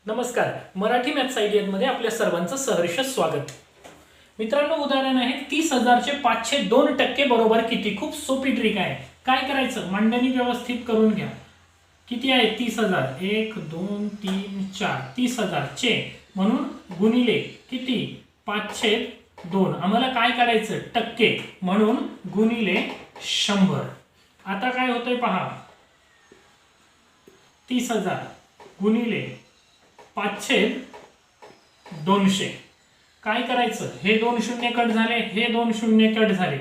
नमस्कार, मराठी मॅथ्स आयडियामध्ये आपल्या सर्वांचं सहर्ष स्वागत। मित्रांनो, उदाहरण आहे 30,000चे 502% बरोबर किती। खूप सोपी ट्रिक आहे। काय करायचं, मांडणी व्यवस्थित करून घ्या। किती आहे 30,000, 1 2 3 4 30,000 चे म्हणून गुणिले किती 502। आम्हाला काय करायचं, टक्के म्हणून गुणिले 100। आता काय होतंय पहा, 30,000 गुणिले 500 काय करायचं, हे 2 शून्य कट झाले, हे 2 शून्य कट झाले।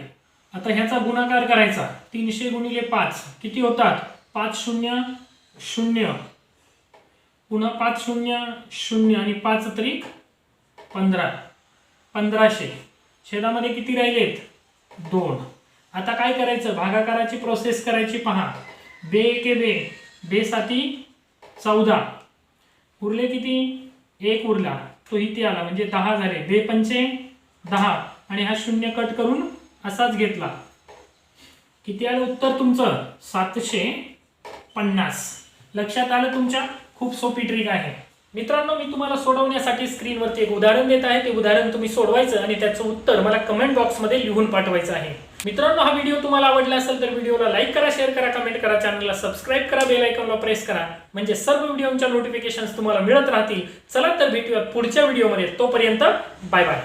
आता ह्याचा गुणाकार करायचा, 300 गुणिले 5 किती होतात, 5 शून्य 0, पुन्हा 5 शून्य 0 आणि 5 त्रिक 15, 1500। छेदामध्ये किती राहिलेत, 2। आता काय करायचं, भागाकाराची प्रोसेस करायची पहा। बे के बे, बे साठी 14, उरले किती, 1 उरला, तो इथे आला म्हणजे 10 झाले। बे पंचे 10 आणि हा शून्य कट करून असाच घेतला। किती आलं उत्तर तुमचं, 750। लक्षात आलं तुमच्या। खूप सोपी ट्रिक आहे मित्रांनो। मी तुम्हाला सोडवण्यासाठी स्क्रीनवरती एक उदाहरण देत आहे। ते उदाहरण तुम्ही सोडवायचं आणि त्याचं उत्तर मला कमेंट बॉक्समध्ये लिहून पाठवायचं आहे। मित्रांनो, हा व्हिडिओ तुम्हाला आवडला असेल तर व्हिडिओला लाईक करा, शेअर करा, कमेंट करा, चॅनलला सबस्क्राईब करा, बेल आयकॉनला प्रेस करा, म्हणजे सर्व व्हिडिओच्या नोटिफिकेशन्स तुम्हाला मिळत राहतील। चला तर भेटूया पुढच्या व्हिडिओमध्ये, तोपर्यंत बाय बाय।